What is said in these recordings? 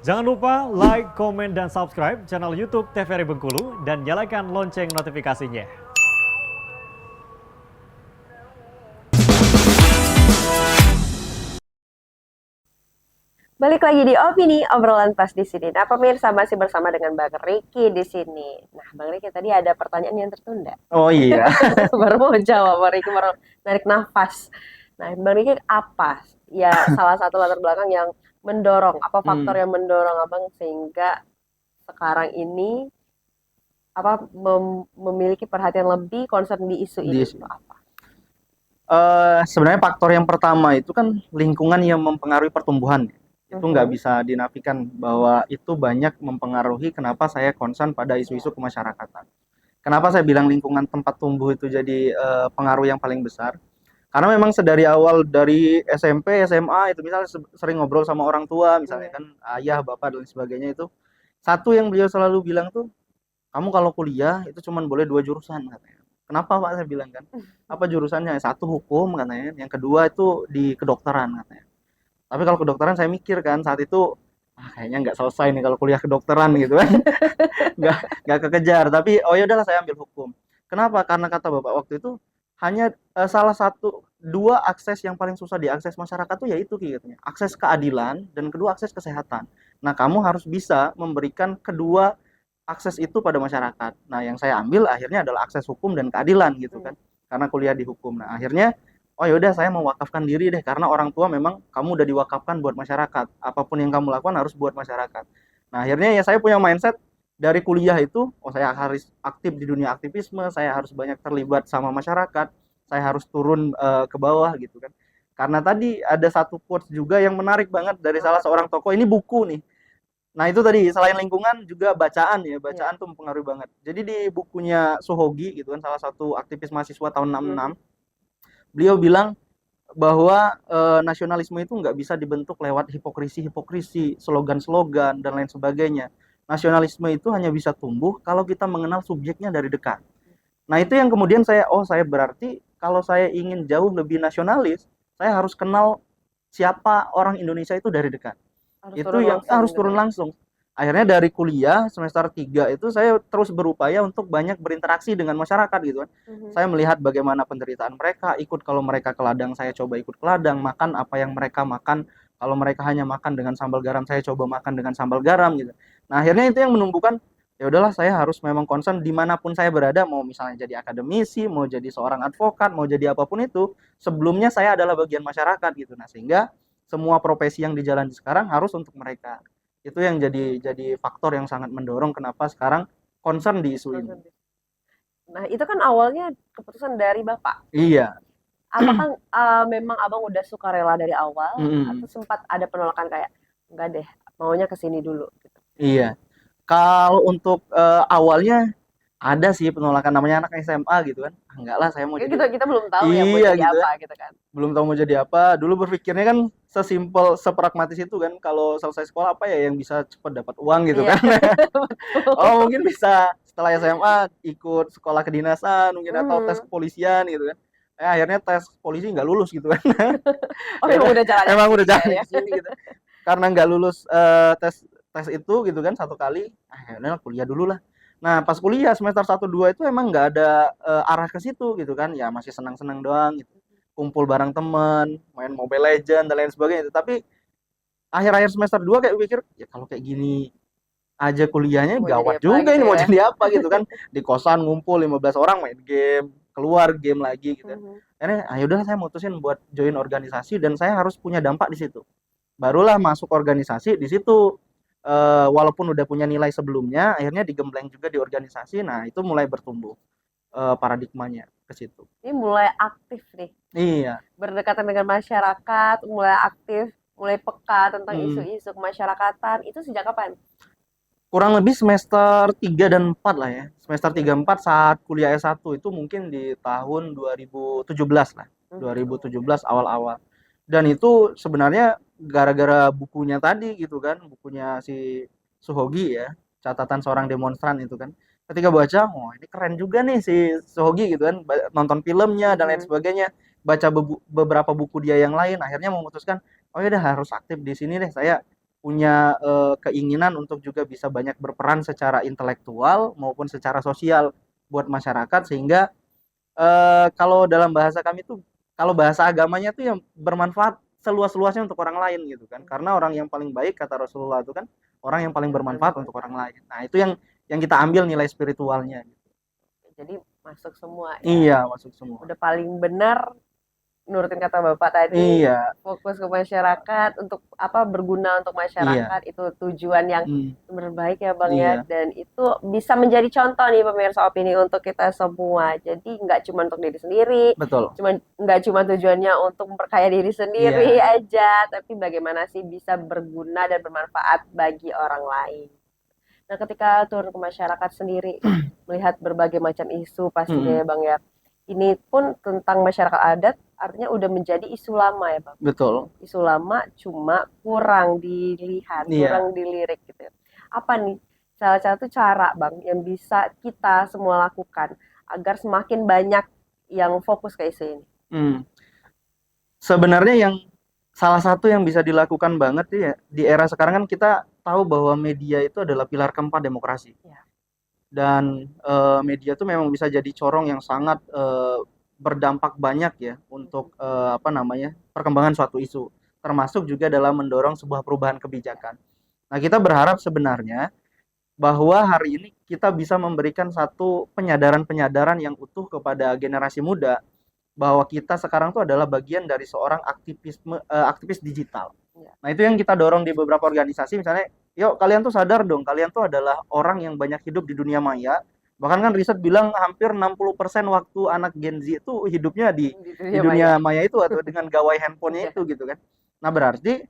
Jangan lupa like, komen, dan subscribe channel YouTube TVRI Bengkulu dan nyalakan lonceng notifikasinya. Balik lagi di Opini Obrolan Pas di sini. Nah, pemirsa masih bersama dengan Bang Riki di sini. Nah, Bang Riki tadi ada pertanyaan yang tertunda. Oh iya. Baru mau jawab, Bang Riki baru narik nafas. Nah, Bang Riki apa ya salah satu latar belakang yang mendorong, apa faktor yang mendorong Abang sehingga sekarang ini memiliki perhatian lebih concern di isu ini itu apa? Sebenarnya faktor yang pertama itu kan lingkungan yang mempengaruhi pertumbuhan. Itu nggak bisa dinafikan bahwa itu banyak mempengaruhi kenapa saya concern pada isu-isu kemasyarakatan. Kenapa saya bilang lingkungan tempat tumbuh itu jadi pengaruh yang paling besar? Karena memang sedari awal dari SMP, SMA itu misalnya sering ngobrol sama orang tua, misalnya kan ayah, bapak dan sebagainya itu. Satu yang beliau selalu bilang tuh, kamu kalau kuliah itu cuma boleh 2 jurusan katanya. Kenapa Pak, saya bilang kan? Apa jurusannya? Satu hukum katanya, yang kedua itu di kedokteran katanya. Tapi kalau kedokteran saya mikir kan saat itu kayaknya nggak selesai nih kalau kuliah kedokteran gitu kan. nggak kekejar, tapi oh ya udahlah saya ambil hukum. Kenapa? Karena kata bapak waktu itu hanya salah satu dua akses yang paling susah diakses masyarakat tuh yaitu katanya akses keadilan dan kedua akses kesehatan. Nah kamu harus bisa memberikan kedua akses itu pada masyarakat. Nah yang saya ambil akhirnya adalah akses hukum dan keadilan gitu kan, karena kuliah di hukum. Nah akhirnya oh yaudah saya mewakafkan diri deh karena orang tua memang kamu udah diwakafkan buat masyarakat, apapun yang kamu lakukan harus buat masyarakat. Nah akhirnya ya saya punya mindset dari kuliah itu, oh saya harus aktif di dunia aktivisme, saya harus banyak terlibat sama masyarakat, saya harus turun ke bawah gitu kan. Karena tadi ada satu quotes juga yang menarik banget dari salah seorang tokoh, ini buku nih. Nah itu tadi selain lingkungan juga bacaan ya, bacaan tuh mempengaruhi banget. Jadi di bukunya Sohogi gitu kan, salah satu aktivis mahasiswa tahun 66, beliau bilang bahwa nasionalisme itu nggak bisa dibentuk lewat hipokrisi, slogan-slogan dan lain sebagainya. Nasionalisme itu hanya bisa tumbuh kalau kita mengenal subjeknya dari dekat. Nah itu yang kemudian saya berarti kalau saya ingin jauh lebih nasionalis, saya harus kenal siapa orang Indonesia itu dari dekat. Itu yang harus turun langsung. Akhirnya dari kuliah semester 3 itu saya terus berupaya untuk banyak berinteraksi dengan masyarakat gitu kan. Saya melihat bagaimana penderitaan mereka, ikut kalau mereka ke ladang saya coba ikut ke ladang, makan apa yang mereka makan. Kalau mereka hanya makan dengan sambal garam, saya coba makan dengan sambal garam gitu. Nah, akhirnya itu yang menumbuhkan ya udahlah saya harus memang concern dimanapun saya berada, mau misalnya jadi akademisi, mau jadi seorang advokat, mau jadi apapun itu, sebelumnya saya adalah bagian masyarakat gitu. Nah, sehingga semua profesi yang dijalani sekarang harus untuk mereka. Itu yang jadi faktor yang sangat mendorong kenapa sekarang concern di isu ini. Nah, itu kan awalnya keputusan dari Bapak. Iya. Apakah memang Abang udah suka rela dari awal atau sempat ada penolakan kayak enggak deh, maunya ke sini dulu gitu. Iya. Kalau untuk awalnya ada sih penolakan, namanya anak SMA gitu kan. Enggak lah saya mau jadi. Kita belum tahu ya mau jadi gitu apa kan. gitu kan. Belum tahu mau jadi apa. Dulu berpikirnya kan sesimpel, sepragmatis itu kan. Kalau selesai sekolah apa ya yang bisa cepat dapat uang gitu kan. Oh mungkin bisa setelah SMA ikut sekolah kedinasan mungkin atau tes kepolisian gitu kan. Akhirnya tes polisi nggak lulus gitu kan. Oh emang udah jalannya Emang udah ya, jalan ke sini gitu. Karena nggak lulus tes tes itu gitu kan satu kali, akhirnya kuliah dulu lah. Nah pas kuliah semester 1-2 itu emang nggak ada arah ke situ gitu kan, ya masih senang-senang doang gitu. Kumpul bareng temen, main Mobile Legends dan lain sebagainya. Tapi akhir-akhir semester 2 kayak pikir, ya kalau kayak gini aja kuliahnya mau gawat jadi apa juga gitu ini mau ya. jadi apa gitu kan. Di kosan ngumpul 15 orang main game, keluar game lagi gitu. Akhirnya ayo udah saya mutusin buat join organisasi dan saya harus punya dampak di situ. Barulah masuk organisasi di situ. Walaupun udah punya nilai sebelumnya, akhirnya digembleng juga di organisasi. Nah, itu mulai bertumbuh paradigmanya ke situ. Ini mulai aktif nih. Iya. Berdekatan dengan masyarakat, mulai aktif, mulai peka tentang isu-isu kemasyarakatan. Itu sejak kapan? Kurang lebih semester 3 dan 4 lah ya. Semester 3 4 saat kuliah S1 itu mungkin di tahun 2017 lah. 2017 awal-awal. Dan itu sebenarnya gara-gara bukunya tadi gitu kan, bukunya si Suhogi ya, catatan seorang demonstran itu kan. Ketika baca, oh ini keren juga nih si Suhogi gitu kan, nonton filmnya dan lain sebagainya, baca beberapa buku dia yang lain, akhirnya memutuskan, oh ya udah harus aktif di sini deh saya punya keinginan untuk juga bisa banyak berperan secara intelektual maupun secara sosial buat masyarakat, sehingga kalau dalam bahasa kami tuh, kalau bahasa agamanya tuh yang bermanfaat seluas-luasnya untuk orang lain gitu kan. Karena orang yang paling baik kata Rasulullah itu kan orang yang paling bermanfaat untuk orang lain. Nah, itu yang kita ambil nilai spiritualnya gitu. Jadi masuk semua ya. Iya, masuk semua. Udah paling benar nurutin kata Bapak tadi, Iya. fokus ke masyarakat untuk apa, berguna untuk Iya. masyarakat, itu tujuan yang terbaik ya Bang ya. Iya. Dan itu bisa menjadi contoh nih pemirsa opini untuk kita semua. Jadi nggak cuma untuk diri sendiri, Betul. nggak cuma tujuannya untuk memperkaya diri sendiri aja, tapi bagaimana sih bisa berguna dan bermanfaat bagi orang lain. Nah, ketika turun ke masyarakat sendiri, melihat berbagai macam isu pastinya ya Bang ya. Ini pun tentang masyarakat adat, artinya udah menjadi isu lama ya Bang. Betul. Isu lama cuma kurang dilihat, kurang dilirik gitu. Apa nih salah satu cara Bang yang bisa kita semua lakukan agar semakin banyak yang fokus ke isu ini? Sebenarnya yang salah satu yang bisa dilakukan banget ya di era sekarang kan kita tahu bahwa media itu adalah pilar keempat demokrasi. Dan media itu memang bisa jadi corong yang sangat berdampak banyak ya untuk perkembangan suatu isu, termasuk juga dalam mendorong sebuah perubahan kebijakan. Nah, kita berharap sebenarnya bahwa hari ini kita bisa memberikan satu penyadaran yang utuh kepada generasi muda bahwa kita sekarang itu adalah bagian dari seorang aktivis digital. Nah, itu yang kita dorong di beberapa organisasi, misalnya, yuk kalian tuh sadar dong, kalian tuh adalah orang yang banyak hidup di dunia maya. Bahkan kan riset bilang hampir 60% waktu anak Gen Z itu hidupnya di dunia maya itu atau dengan gawai handphonenya itu gitu kan. Nah, berarti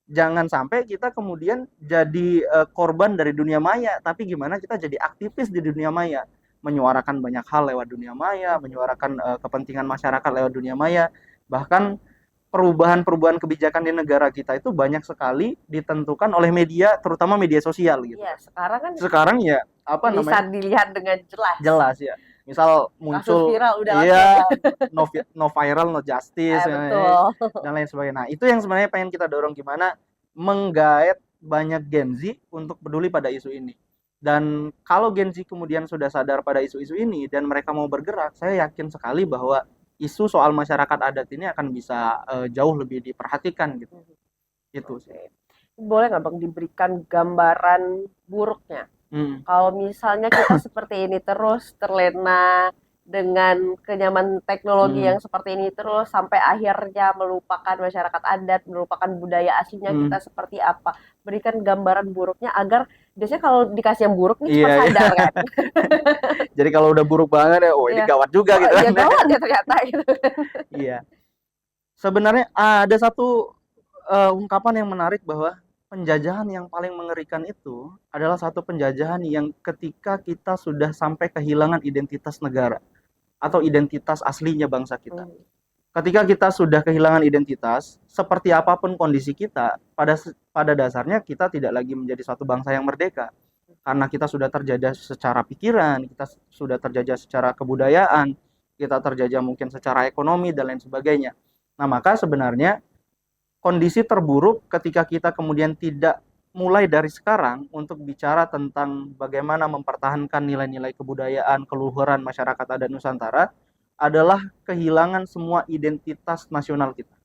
jangan sampai kita kemudian jadi korban dari dunia maya, tapi gimana kita jadi aktivis di dunia maya, menyuarakan banyak hal lewat dunia maya, menyuarakan kepentingan masyarakat lewat dunia maya. Bahkan perubahan-perubahan kebijakan di negara kita itu banyak sekali ditentukan oleh media, terutama media sosial gitu. Iya, sekarang kan ya bisa dilihat dengan jelas. Jelas ya. Misal muncul viral, udah no viral no justice dan lain sebagainya. Nah, itu yang sebenarnya pengen kita dorong, gimana menggaet banyak Gen Z untuk peduli pada isu ini. Dan kalau Gen Z kemudian sudah sadar pada isu-isu ini dan mereka mau bergerak, saya yakin sekali bahwa isu soal masyarakat adat ini akan bisa jauh lebih diperhatikan gitu. Itu sih. Boleh nggak Bang diberikan gambaran buruknya? Kalau misalnya kita seperti ini terus terlena dengan kenyamanan teknologi yang seperti ini terus sampai akhirnya melupakan masyarakat adat, melupakan budaya aslinya kita seperti apa. Berikan gambaran buruknya agar biasanya kalau dikasih yang buruk nih cepat sadar kan. Jadi kalau udah buruk banget ya, ini gawat juga gitu kan. Gawat ya ternyata gitu. Iya. Sebenarnya ada satu ungkapan yang menarik bahwa penjajahan yang paling mengerikan itu adalah satu penjajahan yang ketika kita sudah sampai kehilangan identitas negara atau identitas aslinya bangsa kita. Ketika kita sudah kehilangan identitas, seperti apapun kondisi kita, pada dasarnya kita tidak lagi menjadi suatu bangsa yang merdeka. Karena kita sudah terjajah secara pikiran, kita sudah terjajah secara kebudayaan, kita terjajah mungkin secara ekonomi dan lain sebagainya. Nah, maka sebenarnya kondisi terburuk ketika kita kemudian tidak mulai dari sekarang untuk bicara tentang bagaimana mempertahankan nilai-nilai kebudayaan, keluhuran masyarakat adat Nusantara adalah kehilangan semua identitas nasional kita.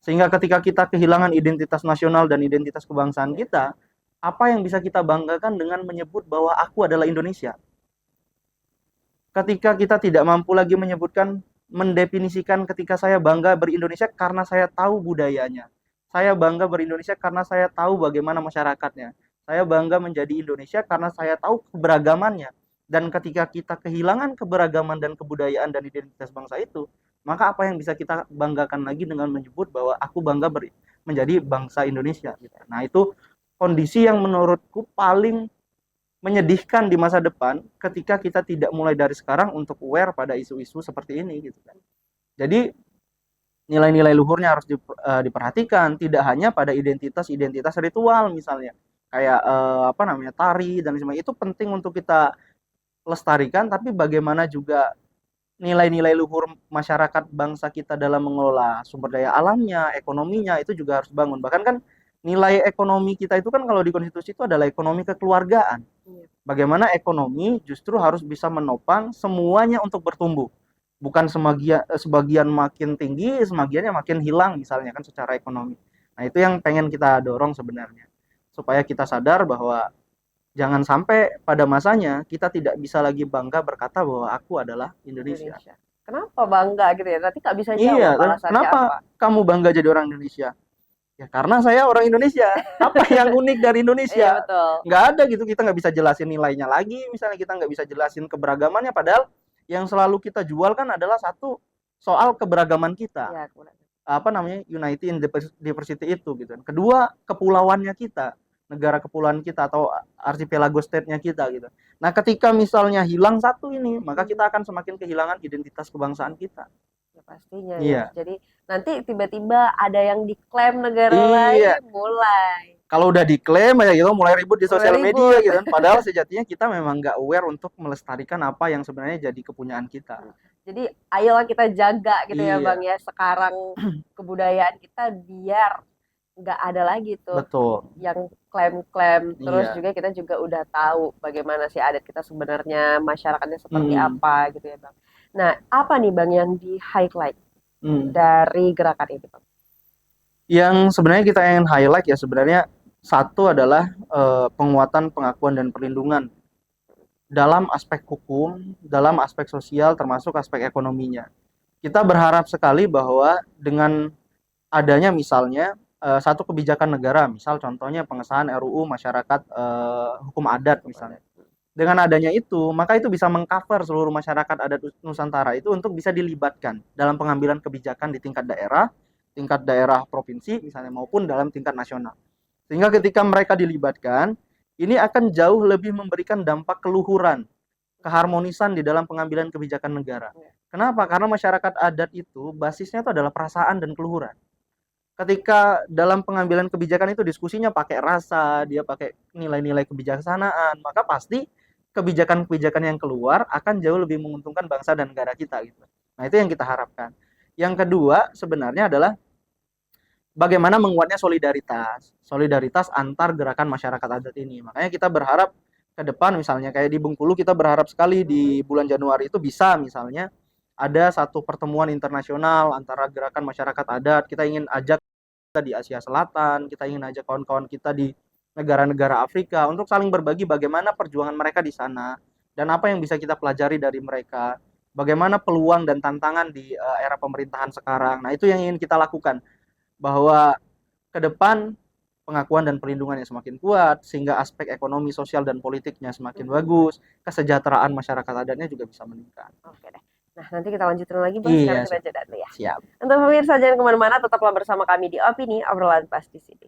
Sehingga ketika kita kehilangan identitas nasional dan identitas kebangsaan kita, apa yang bisa kita banggakan dengan menyebut bahwa aku adalah Indonesia? Ketika kita tidak mampu lagi mendefinisikan ketika saya bangga berindonesia karena saya tahu budayanya. Saya bangga berindonesia karena saya tahu bagaimana masyarakatnya. Saya bangga menjadi Indonesia karena saya tahu keberagamannya. Dan ketika kita kehilangan keberagaman dan kebudayaan dan identitas bangsa itu, maka apa yang bisa kita banggakan lagi dengan menyebut bahwa aku bangga menjadi bangsa Indonesia. Nah, itu kondisi yang menurutku paling menyedihkan di masa depan ketika kita tidak mulai dari sekarang untuk aware pada isu-isu seperti ini gitu kan. Jadi nilai-nilai luhurnya harus diperhatikan, tidak hanya pada identitas ritual misalnya kayak tari dan sebagainya, itu penting untuk kita lestarikan, tapi bagaimana juga nilai-nilai luhur masyarakat bangsa kita dalam mengelola sumber daya alamnya, ekonominya, itu juga harus bangun. Bahkan kan nilai ekonomi kita itu kan kalau di konstitusi itu adalah ekonomi kekeluargaan. Iya. Bagaimana ekonomi justru harus bisa menopang semuanya untuk bertumbuh. Bukan sebagian makin tinggi, sebagiannya makin hilang misalnya kan secara ekonomi. Nah, itu yang pengen kita dorong sebenarnya. Supaya kita sadar bahwa jangan sampai pada masanya kita tidak bisa lagi bangga berkata bahwa aku adalah Indonesia. Indonesia. Kenapa bangga gitu ya? Nanti nggak bisa Iya, jawab alasannya kenapa apa. kamu bangga jadi orang Indonesia? Ya karena saya orang Indonesia. Apa yang unik dari Iya Indonesia? betul. Nggak ada gitu, kita nggak bisa jelasin nilainya lagi, misalnya kita nggak bisa jelasin keberagamannya, padahal yang selalu kita jual kan adalah satu soal keberagaman kita. Iya, kemudian. Apa namanya, unity in diversity itu gitu. Kedua, kepulauannya kita, negara kepulauan kita atau archipelago state-nya kita gitu. Nah, ketika misalnya hilang satu ini, maka kita akan semakin kehilangan identitas kebangsaan kita. Ya pastinya Iya. ya. Jadi nanti tiba-tiba ada yang diklaim negara Iya. lain mulai. Kalau udah diklaim ya gitu mulai ribut di Mulai sosial ribut. media gitu kan. Padahal sejatinya kita memang nggak aware untuk melestarikan apa yang sebenarnya jadi kepunyaan kita. Jadi ayolah kita jaga gitu ya Iya. Bang ya sekarang kebudayaan kita biar nggak ada lagi tuh Betul. yang klaim-klaim. Terus Iya. juga kita juga udah tahu bagaimana sih adat kita sebenarnya, masyarakatnya seperti apa gitu ya Bang. Nah, apa nih Bang yang di highlight dari gerakan ini Bang? Yang sebenarnya kita ingin highlight ya sebenarnya satu adalah penguatan pengakuan dan perlindungan dalam aspek hukum, dalam aspek sosial, termasuk aspek ekonominya. Kita berharap sekali bahwa dengan adanya misalnya satu kebijakan negara, misal contohnya pengesahan RUU masyarakat hukum adat misalnya. Dengan adanya itu, maka itu bisa mengcover seluruh masyarakat adat Nusantara itu untuk bisa dilibatkan dalam pengambilan kebijakan di tingkat daerah provinsi misalnya maupun dalam tingkat nasional. Sehingga ketika mereka dilibatkan, ini akan jauh lebih memberikan dampak keluhuran, keharmonisan di dalam pengambilan kebijakan negara. Kenapa? Karena masyarakat adat itu basisnya itu adalah perasaan dan keluhuran. Ketika dalam pengambilan kebijakan itu diskusinya pakai rasa, dia pakai nilai-nilai kebijaksanaan, maka pasti kebijakan-kebijakan yang keluar akan jauh lebih menguntungkan bangsa dan negara kita gitu. Nah, itu yang kita harapkan. Yang kedua sebenarnya adalah bagaimana menguatnya solidaritas antar gerakan masyarakat adat ini. Makanya kita berharap ke depan misalnya kayak di Bengkulu kita berharap sekali di bulan Januari itu bisa misalnya ada satu pertemuan internasional antara gerakan masyarakat adat. Kita ingin ajak kita di Asia Selatan, kita ingin ajak kawan-kawan kita di negara-negara Afrika untuk saling berbagi bagaimana perjuangan mereka di sana dan apa yang bisa kita pelajari dari mereka. Bagaimana peluang dan tantangan di era pemerintahan sekarang. Nah, itu yang ingin kita lakukan. Bahwa ke depan pengakuan dan perlindungannya semakin kuat sehingga aspek ekonomi, sosial dan politiknya semakin bagus, kesejahteraan masyarakat adatnya juga bisa meningkat. Oke deh. Nah, nanti kita lanjutin lagi Bang, Iya, sekarang kita jeda dulu ya. Siap. Untuk pemirsa jangan kemana-mana, tetaplah bersama kami di Opini Obrolan Pas di sini.